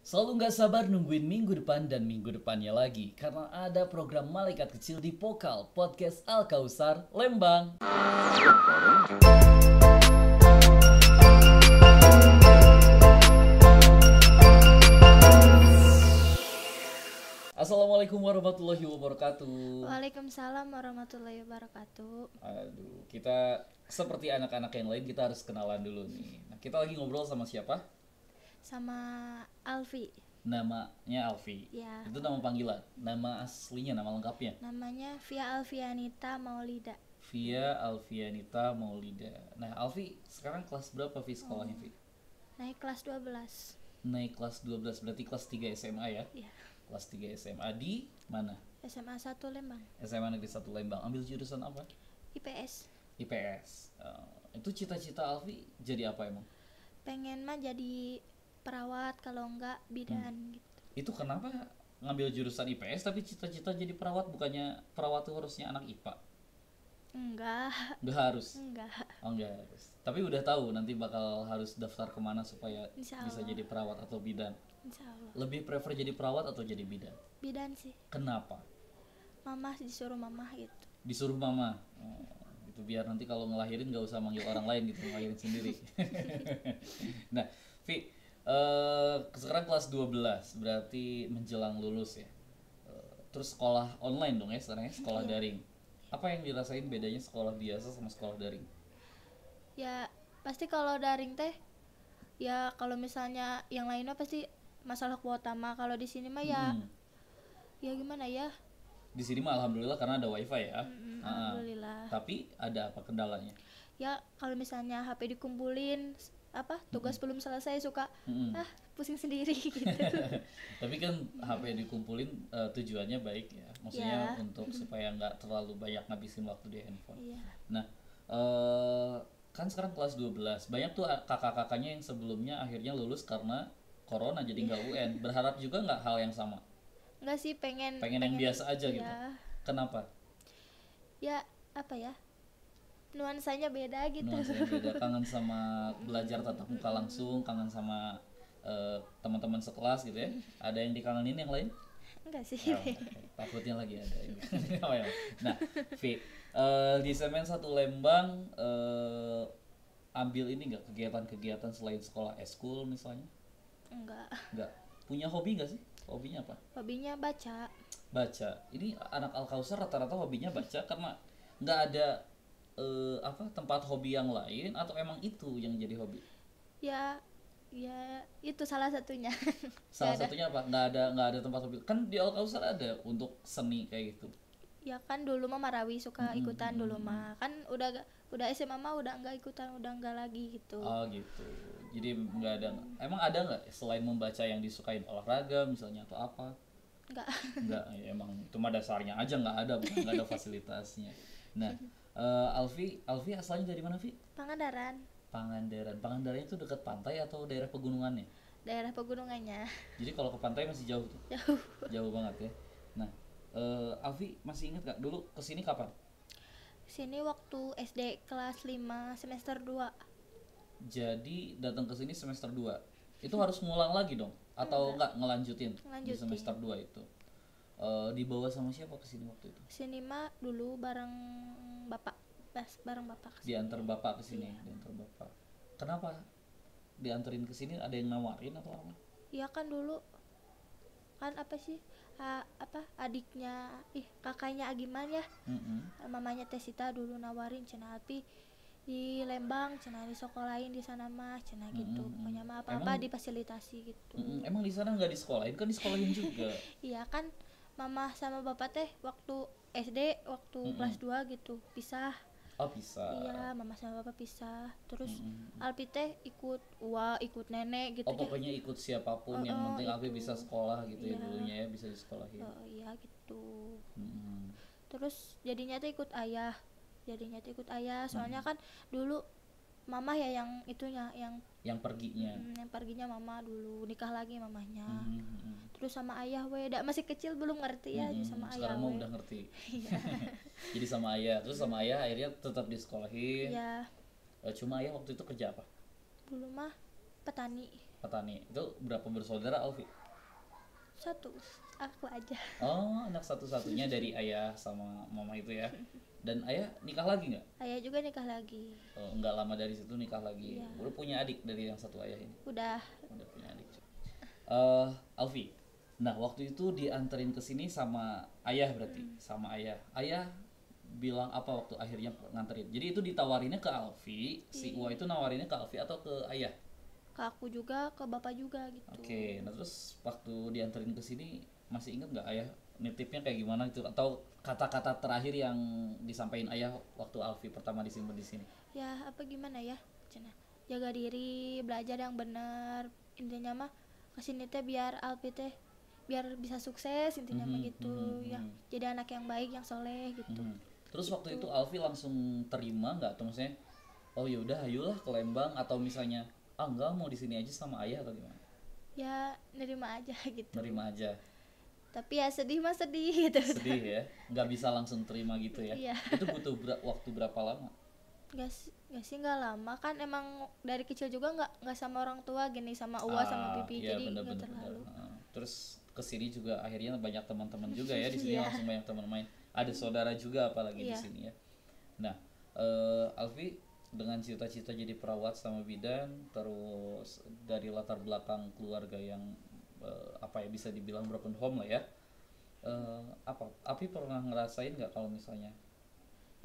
Selalu nggak sabar nungguin minggu depan dan minggu depannya lagi karena ada program Malaikat Kecil di Pokal Podcast Al Kausar Lembang. Assalamualaikum warahmatullahi wabarakatuh. Waalaikumsalam warahmatullahi wabarakatuh. Aduh, kita seperti anak-anak yang lain kita harus kenalan dulu nih. Nah, kita lagi ngobrol sama siapa? Sama Alfi. Namanya Alfi. Ya. Itu nama panggilan. Nama aslinya, nama lengkapnya? Namanya Via Alfianita Maulida. Via Alfianita Maulida. Nah, Alfi sekarang kelas berapa Vi sekolahnya, Vi? Naik kelas 12. Naik kelas 12, berarti kelas 3 SMA ya? Iya. Kelas 3 SMA di mana? SMA 1 Lembang. SMA Negeri 1 Lembang. Ambil jurusan apa? IPS. IPS. Itu cita-cita Alfi jadi apa emang? Pengen mah jadi perawat, kalau enggak bidan gitu. Itu kenapa ngambil jurusan IPS tapi cita-cita jadi perawat? Bukannya perawat itu harusnya anak IPA? Enggak. Nggak harus? Enggak. Oh, nggak harus. Tapi udah tahu nanti bakal harus daftar kemana supaya Insya bisa Allah. jadi perawat atau bidan? Insya Allah. Lebih prefer jadi perawat atau jadi bidan? Bidan sih. Kenapa? Mama disuruh mama gitu. Disuruh mama. Oh, itu biar nanti kalau ngelahirin nggak usah manggil orang lain gitu, ngelahirin sendiri. Nah, Vi, sekarang kelas 12 berarti menjelang lulus ya. Terus sekolah online dong ya sekarang ya, sekolah Iya. daring. Apa yang dirasain bedanya sekolah biasa sama sekolah daring? Ya pasti kalau daring teh, ya kalau misalnya yang lainnya pasti masalah kuota mah. Kalau di sini mah ya Hmm. ya gimana ya. Di sini mah alhamdulillah karena ada wifi ya. Alhamdulillah. Tapi ada apa kendalanya? Ya kalau misalnya HP dikumpulin tugas belum selesai suka pusing sendiri gitu. Tapi kan HP dikumpulin tujuannya baik ya. Maksudnya Ya. untuk supaya nggak terlalu banyak ngabisin waktu di handphone. Iya. Nah, kan sekarang kelas 12. Banyak tuh kakak-kakaknya yang sebelumnya akhirnya lulus karena corona jadi nggak UN. Berharap juga nggak hal yang sama? Enggak sih, pengen Yang biasa aja gitu. ya. Kenapa? Ya apa ya, nuansanya beda gitu. Nuansanya beda, kangen sama belajar tatap muka langsung, kangen sama teman-teman sekelas gitu ya. Ada yang dikangenin yang lain? Enggak sih. Oh, takutnya lagi ada. Nah, Vi, di Semen 1 Lembang ambil ini nggak kegiatan-kegiatan selain sekolah eskul misalnya? Enggak. Nggak. Punya hobi nggak sih? Hobinya apa? Hobinya baca. Baca. Ini anak Al-Kausar rata-rata hobinya baca karena nggak ada tempat hobi yang lain atau emang itu yang jadi hobi? Ya itu salah satunya. Salah Nggak ada. satunya apa? Nggak ada tempat hobi. Kan di Al-Kausar ada untuk seni kayak gitu. Ya kan dulu mah Marawi suka ikutan dulu mah. Kan udah SMA mah udah enggak ikutan, udah enggak lagi gitu. Oh gitu. Jadi nggak ada. Emang ada nggak selain membaca yang disukain olahraga misalnya atau apa? Enggak. Nggak. Ya, emang itu mah dasarnya aja nggak ada, bukan nggak ada fasilitasnya. Nah, Alfi asalnya dari mana, Vi? Pangandaran, Pangandaran. Pangandaran itu dekat pantai atau daerah pegunungannya? daerah pegunungannya. Jadi kalau ke pantai masih jauh tuh. Jauh. Jauh banget ya. Nah, Alfi masih ingat gak dulu kesini kapan? Sini waktu SD kelas 5 semester 2. Jadi datang ke sini semester 2. Itu harus ngulang lagi dong atau enggak ngelanjutin di Ngelanjutin. semester 2 itu? Dibawa sama siapa ke sini waktu itu? Sini mah dulu bareng bapak. Bareng bapak. Diantar bapak ke sini, diantar bapak. Kenapa dianterin ke sini? Ada yang nawarin atau apa? Iya kan dulu kan adiknya kakaknya Agiman ya. Mamanya Tesita dulu nawarin cenah Alfi di Lembang, cenah di sekolahin di sana mah cenah gitu. Pokoknya mah apa-apa Emang- difasilitasi gitu. Emang di sana nggak disekolahin? Kan disekolahin juga. Iya kan mama sama bapak teh waktu SD waktu kelas 2 gitu pisah. Oh bisa. Iya, mama sama bapak pisah. Terus Alfi teh ikut nenek gitu Oh deh. pokoknya ikut siapapun yang penting Alfi bisa sekolah gitu ya Iya. dulunya ya, bisa disekolahin. Oh iya gitu. Mm-mm. Terus jadinya tuh ikut ayah. Soalnya kan dulu mama ya yang itunya Yang perginya. yang perginya mama dulu, nikah lagi mamahnya. Mm-mm. Terus sama ayah masih kecil belum ngerti ya sama ayah Sekarang mah udah ngerti. Iya. Jadi sama ayah, terus sama ayah akhirnya tetap disekolahin. Iya, Cuma ayah waktu itu kerja apa? dulu mah petani. petani. Itu berapa bersaudara Alfi? Satu, aku aja. Oh, anak satu-satunya dari ayah sama mama itu ya. Dan ayah nikah lagi nggak? Ayah juga nikah lagi. Oh, nggak lama dari situ nikah lagi. Iya. Udah punya adik dari yang satu ayah ini. Udah. Udah punya adik. Alfi. Nah, waktu itu dianterin ke sini sama ayah berarti, sama ayah. Ayah bilang apa waktu akhirnya nganterin? Jadi itu ditawarinnya ke Alfi, si Uwa itu nawarinnya ke Alfi atau ke ayah? Ke aku juga, ke bapak juga gitu. Oke, nah terus waktu dianterin ke sini masih inget nggak ayah nitipnya kayak gimana gitu atau kata-kata terakhir yang disampaikan ayah waktu Alfi pertama disimpan di sini? Ya apa gimana ya, cenah. Jaga diri, belajar yang benar. Intinya mah kesini teh biar Alpi teh biar bisa sukses, intinya mah gitu. Ya, jadi anak yang baik, yang soleh gitu. Terus waktu itu Alfi langsung terima nggak? Atau maksudnya, oh yaudah ayolah ke Lembang atau misalnya, ah enggak mau di sini aja sama ayah atau gimana? Ya nerima aja gitu. Nerima aja. Tapi ya sedih mah sedih gitu. Sedih ya, nggak bisa langsung terima gitu ya. Iya. Itu butuh waktu berapa lama? Nggak lama kan, emang dari kecil juga nggak sama orang tua gini, sama Uwa sama Pipi, iya, jadi bener, nggak bener, terlalu. bener. Terus kesini juga akhirnya banyak teman-teman juga ya di sini. Iya. Langsung banyak teman main. Ada saudara juga apalagi di Iya. sini ya. Nah, Alfi dengan cita-cita jadi perawat sama bidan, terus dari latar belakang keluarga yang apa ya bisa dibilang broken home lah ya. Apa Api pernah ngerasain nggak kalau misalnya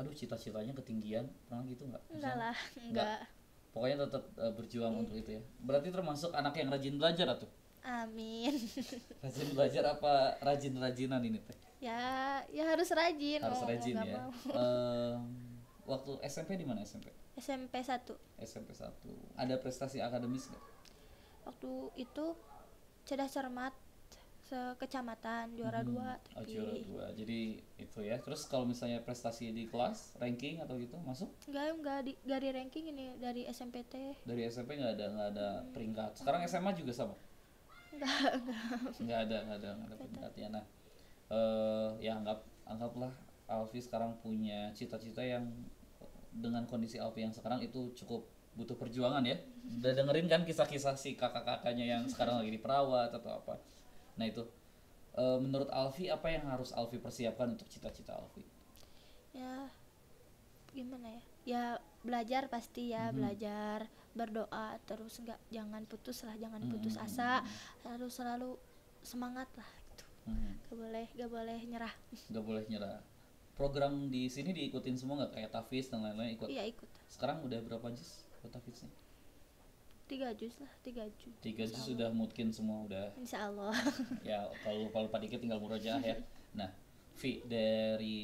aduh cita-citanya ketinggian, pernah gitu nggak? Enggak lah, Nggak. enggak. Pokoknya tetap berjuang untuk itu ya. Berarti termasuk anak yang rajin belajar atau Amin. rajin belajar apa rajin-rajinan ini teh? Ya harus rajin. Harus mau rajin nggak ya. mau. Waktu SMP di mana SMP? SMP 1. SMP 1. Ada prestasi akademis nggak? Waktu itu cerdas cermat sekecamatan juara 2 Oh, tapi juara 2. Jadi itu ya. Terus kalau misalnya prestasi di kelas, ranking atau gitu masuk? enggak dari ranking ini, dari SMPT. Dari SMP nggak ada peringkat. Sekarang SMA juga sama? Nggak ada peringkatnya. Nah, ya anggaplah Alfi sekarang punya cita-cita yang dengan kondisi Alfi yang sekarang itu cukup butuh perjuangan ya. Udah dengerin kan kisah-kisah si kakak-kakaknya yang sekarang lagi diperawat atau apa. Nah itu menurut Alfi apa yang harus Alfi persiapkan untuk cita-cita Alfi? Ya gimana ya? Ya belajar pasti ya, belajar, berdoa terus, jangan putus asa, harus selalu semangat lah gitu. Gak boleh nyerah. Gak boleh nyerah. Program di sini diikutin semua nggak kayak Tafiz dan lain-lain ikut? Iya ikut. Sekarang udah berapa juz buat Tafiznya? 3 juz lah, 3 juz. 3 juz sudah mungkin semua udah. Insya Allah. Ya kalau lupa dikit tinggal murojaah ya. Nah, Vi, dari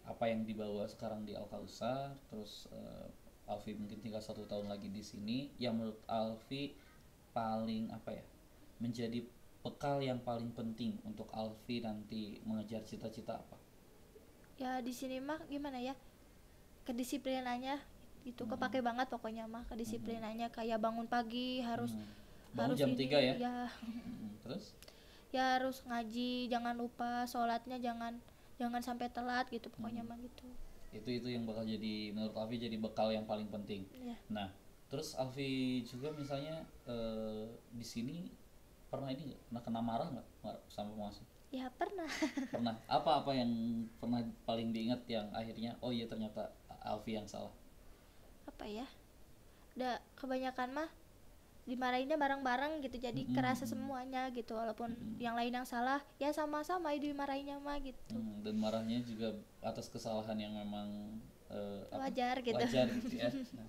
apa yang dibawa sekarang di Al Kausar, terus Alfi mungkin tinggal 1 tahun lagi di sini, yang menurut Alfi paling apa ya, menjadi bekal yang paling penting untuk Alfi nanti mengejar cita-cita apa? Ya di sini mah gimana ya, kedisiplinannya itu kepake banget pokoknya mah, kedisiplinannya kayak bangun pagi harus Bangun harus jam ini, 3 ya? ya Terus? ya harus ngaji, jangan lupa sholatnya, jangan sampai telat gitu pokoknya mah gitu. Itu yang bakal jadi menurut Alfi jadi bekal yang paling penting. Ya. Nah, terus Alfi juga misalnya di sini pernah ini nggak? Pernah kena marah nggak sama pengasuh? Ya pernah. Pernah. Apa yang pernah paling diingat yang akhirnya oh iya ternyata Alfi yang salah? Apa ya, udah kebanyakan mah dimarahinnya bareng-bareng gitu, jadi kerasa semuanya gitu, walaupun yang lain yang salah ya sama-sama dimarahinnya mah gitu. Dan marahnya juga atas kesalahan yang memang wajar gitu. Wajar gitu ya. Nah,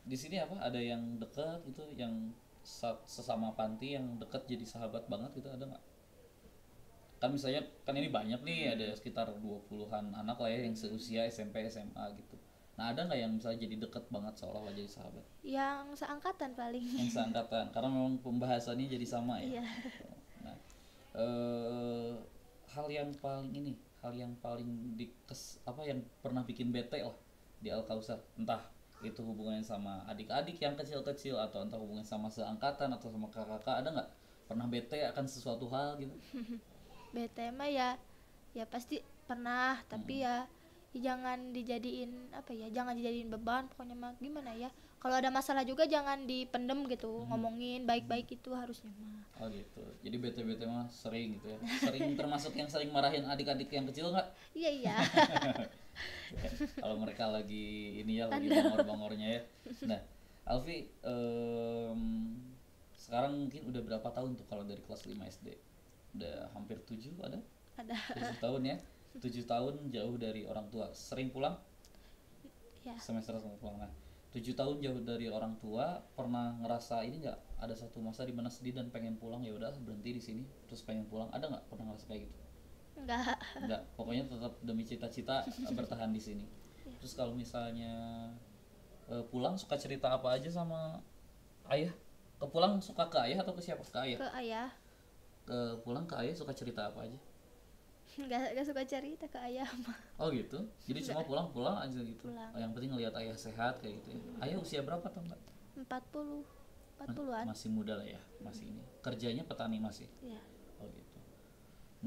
di sini apa ada yang dekat gitu, yang sesama panti yang dekat jadi sahabat banget gitu, ada nggak? Kan misalnya kan ini banyak nih, ada sekitar 20-an anak lah ya yang seusia SMP SMA gitu. Nah ada nggak yang misalnya jadi deket banget seolah-olah jadi sahabat? Yang seangkatan paling. Yang seangkatan, karena memang pembahasannya jadi sama ya. Iya. Nah, hal yang paling yang pernah bikin bete lah di Al Kausar, entah itu hubungannya sama adik-adik yang kecil-kecil atau entah hubungannya sama seangkatan atau sama kakak-kakak, ada nggak pernah bete akan sesuatu hal gitu? Bete mah ya pasti pernah, tapi ya jangan dijadiin jangan dijadiin beban pokoknya mah, gimana ya, kalau ada masalah juga jangan dipendem gitu, ngomongin baik-baik itu harusnya mah. Oh gitu. Jadi bete-bete mah sering gitu ya. Sering termasuk yang sering marahin adik-adik yang kecil nggak? Iya iya. Kalau mereka lagi ini ya lagi Bandel. bangor-bangornya ya. Nah, Alfi sekarang mungkin udah berapa tahun tuh kalau dari kelas 5 SD? Udah hampir 7 ada? Ada. 7 tahun ya. 7 tahun jauh dari orang tua. Sering pulang? Ya. Semester sama pulang. Nah, 7 tahun jauh dari orang tua, pernah ngerasa ini nggak? Ada satu masa di mana sedih dan pengen pulang, ya udah berhenti di sini terus pengen pulang. Ada nggak pernah ngerasa kayak gitu? Enggak. Enggak, pokoknya tetap demi cita-cita bertahan di sini. Terus kalau misalnya pulang suka cerita apa aja sama ayah? Pulang suka ke ayah atau ke siapa? Ke ayah. Ke ayah. Pulang ke ayah suka cerita apa aja? Enggak suka cerita ke ayah mah. Oh gitu. Jadi cuma pulang-pulang aja gitu. Pulang. Oh, yang penting ngelihat ayah sehat kayak gitu ya. Ayah usia berapa tuh enggak? 40-an. Masih muda lah ya, masih ini. Kerjanya petani masih. Ya. Oh gitu.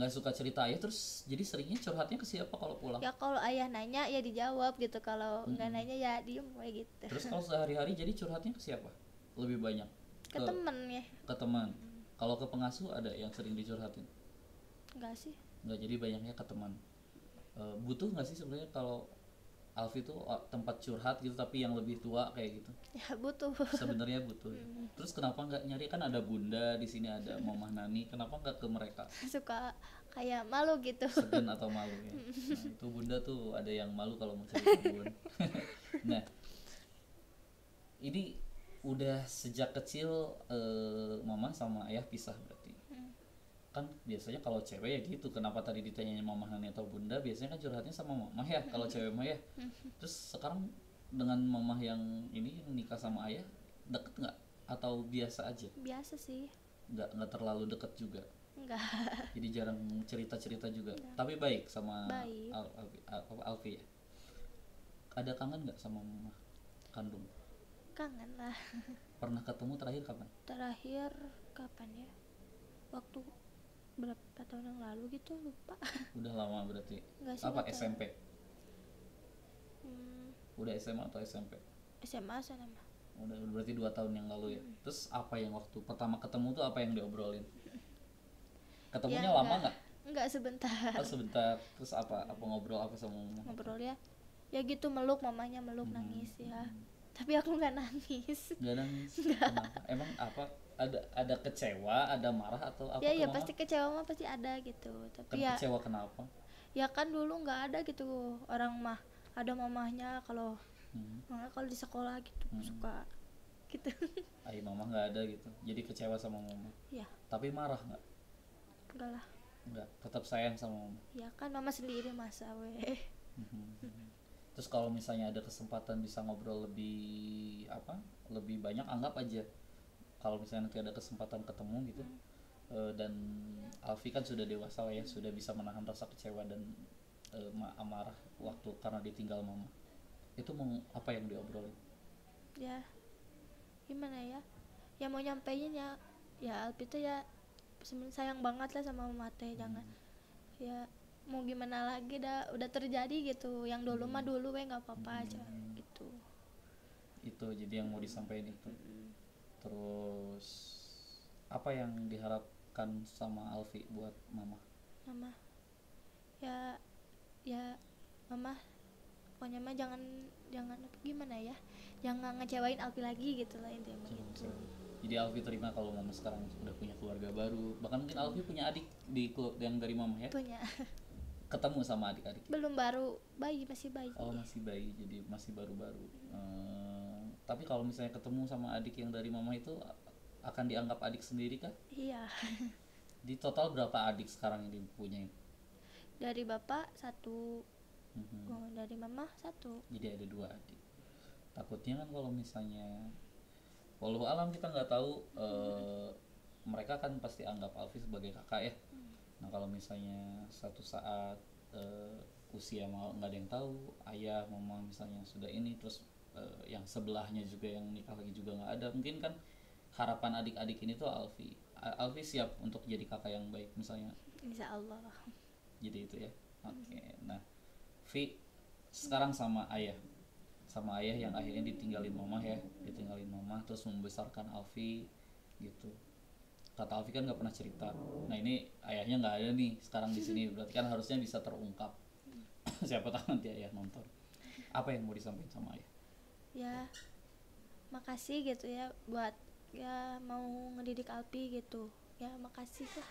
Nggak suka cerita ayah terus jadi seringnya curhatnya ke siapa kalau pulang? Ya kalau ayah nanya ya dijawab gitu, kalau enggak nanya ya diem kayak gitu. Terus kalau sehari-hari jadi curhatnya ke siapa? Lebih banyak Ke temen ya. ke teman. Kalau ke pengasuh ada yang sering dicurhatin? Enggak sih. Nggak, jadi banyaknya ke teman. Butuh nggak sih sebenarnya kalau Alfi tuh tempat curhat gitu tapi yang lebih tua kayak gitu? Ya butuh. Sebenarnya butuh ya. Terus kenapa nggak nyari, kan ada bunda di sini, ada Mamah Nani, kenapa nggak ke mereka? Suka kayak malu gitu. Segan atau malu ya? Nah, itu bunda tuh ada yang malu kalau mau cerita bun. Nah, ini udah sejak kecil mama sama ayah pisah berarti. Kan biasanya kalau cewek ya gitu, kenapa tadi ditanyanya Mamah Nani atau bunda, biasanya kan curhatnya sama mamah ya kalau cewek mah ya. Terus sekarang dengan mamah yang ini yang nikah sama ayah, deket nggak atau biasa aja? Biasa sih. Nggak terlalu deket juga, Enggak. jadi jarang cerita juga. Tapi baik sama Baik. Alfi ya. Ada kangen nggak sama mamah kandung? Kangen lah. Pernah ketemu terakhir kapan? Terakhir kapan ya? Waktu berapa tahun yang lalu gitu, lupa. Udah lama berarti. Enggak sih. Apa enggak tahu. SMP? Hmm, Udah SMA atau SMP? SMA sana mah. Udah berarti 2 tahun yang lalu ya. Terus apa yang waktu pertama ketemu tuh apa yang diobrolin? Ketemunya Ya, lama nggak? Enggak, sebentar. Oh sebentar. Terus apa ngobrol apa sama mama? Ngobrol ya. Ya gitu, meluk, mamanya meluk, nangis ya. Tapi aku nggak nangis. Nggak nangis. Kenapa? Emang apa? Ada kecewa, ada marah atau apa? Ya ke ya mama? pasti kecewa mah pasti ada gitu. Tapi ya Kecewa kenapa? ya kan dulu nggak ada gitu orang mah, ada mamahnya kalau kalau di sekolah gitu suka gitu. Ayah mama nggak ada gitu. Jadi kecewa sama mama. Ya Tapi marah nggak? enggak lah. Nggak. Tetap sayang sama mama. Ya kan mama sendiri masa weh. Terus kalau misalnya ada kesempatan bisa ngobrol lebih banyak, anggap aja kalau misalnya nanti ada kesempatan ketemu gitu, dan Alfi kan sudah dewasa lah ya, sudah bisa menahan rasa kecewa dan amarah waktu karena ditinggal mama, itu mau apa yang diobrolin? Ya gimana ya, ya mau nyampein ya, ya Alpi tuh ya sebenarnya sayang banget lah sama mama teh. Jangan ya, mau gimana lagi, udah terjadi gitu, yang dulu mah dulu nggak apa-apa aja gitu. Itu jadi yang mau disampaikan itu. Terus apa yang diharapkan sama Alfi buat mama? Mama ya, ya mama pokoknya mah jangan gimana ya, jangan ngecewain Alfi lagi gitu lah intinya gitu. Jadi Alfi terima kalau mama sekarang udah punya keluarga baru, bahkan mungkin Alfi punya adik di klub yang dari mama ya? Punya. Ketemu sama adik-adik? Belum, baru bayi, masih bayi. Oh masih bayi, jadi masih baru-baru. Tapi kalau misalnya ketemu sama adik yang dari mama itu akan dianggap adik sendiri kah? Iya. Di total berapa adik sekarang yang dipunyai? Dari bapak 1, dari mama 1. Jadi ada 2 adik. Takutnya kan kalau misalnya walau alam kita nggak tahu, mereka kan pasti anggap Alfi sebagai kakak ya. Nah kalau misalnya satu saat usia mau nggak ada yang tahu, ayah mama misalnya sudah ini, terus yang sebelahnya juga yang nikah lagi juga nggak ada, mungkin kan harapan adik-adik ini tuh Alfi siap untuk jadi kakak yang baik misalnya. Insya Allah. Jadi itu ya. Oke. Nah Vi sekarang sama ayah sama ayah yang akhirnya ditinggalin mama ya, ditinggalin mama terus membesarkan Alfi gitu. Kata Alfi kan nggak pernah cerita. Nah ini ayahnya nggak ada nih sekarang di sini, berarti kan harusnya bisa terungkap. Siapa tahu nanti ayah nonton. Apa yang mau disampaikan sama ayah? Ya makasih gitu ya buat ya mau ngedidik Alpi gitu ya, makasih lah.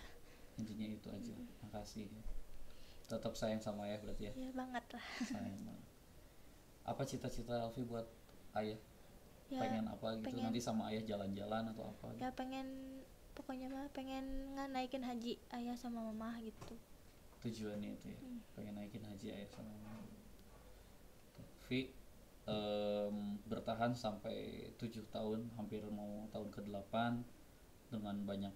Intinya itu aja, makasih. Tetap sayang sama ayah berarti ya? Ya banget lah. Sayang banget. Apa cita-cita Alfi buat ayah? Ya, Pengen apa gitu pengen, nanti sama ayah jalan-jalan atau apa gitu? ya pengen, pokoknya mah pengen naikin haji ayah sama mama gitu. Tujuannya itu ya, pengen naikin haji ayah sama mama. Vi bertahan sampai 7 tahun, hampir mau tahun ke-8 dengan banyak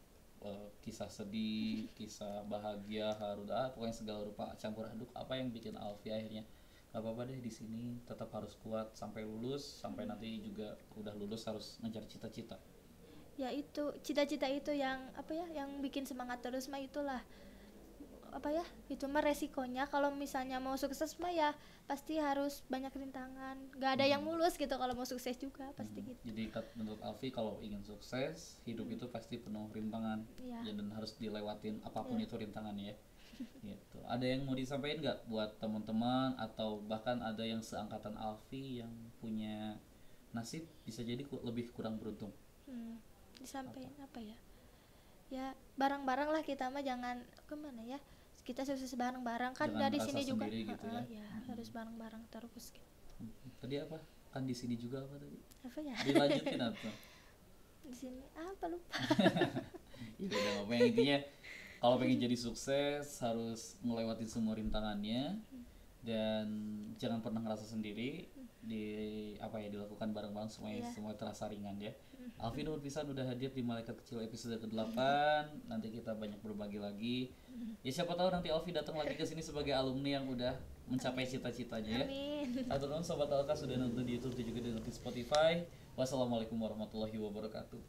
kisah sedih, kisah bahagia, haru, pokoknya segala rupa campur aduk. Apa yang bikin Alfi akhirnya gak apa-apa deh di sini, tetap harus kuat sampai lulus, sampai nanti juga udah lulus harus ngejar cita-cita. Ya itu cita-cita itu yang apa ya, yang bikin semangat terus mah itulah apa ya, itu mah resikonya kalau misalnya mau sukses mah ya pasti harus banyak rintangan, gak ada yang mulus gitu kalau mau sukses juga pasti gitu. Jadi menurut Alfi kalau ingin sukses hidup itu pasti penuh rintangan Ya. dan harus dilewatin apapun itu rintangannya ya. Gitu. Ada yang mau disampaikan nggak buat teman-teman atau bahkan ada yang seangkatan Alfi yang punya nasib bisa jadi lebih kurang beruntung? Disampaikan apa ya, ya bareng-bareng lah kita mah, jangan kemana ya, kita sukses bareng-bareng kan. Jangan dari merasa sini juga sendiri gitu ya. ya harus bareng-bareng terus gitu. Tadi apa? Kan di sini juga apa tadi? Apa ya? Dilanjutin apa? Di sini apa lupa. Ya udah apa yang intinya kalau pengen jadi sukses harus ngelewatin semua rintangannya dan jangan pernah ngerasa sendiri, di apa ya, dilakukan bareng-bareng semuanya, semua terasa ringan ya. Alfi Nur Pisan udah hadir di Malaikat Kecil episode ke-8. Nanti kita banyak berbagi lagi. Ya siapa tahu nanti Alfi datang lagi ke sini sebagai alumni yang udah mencapai cita-citanya ya. Amin. Atur nuhun sobat Alka sudah nonton di YouTube dan juga di Spotify. Wassalamualaikum warahmatullahi wabarakatuh.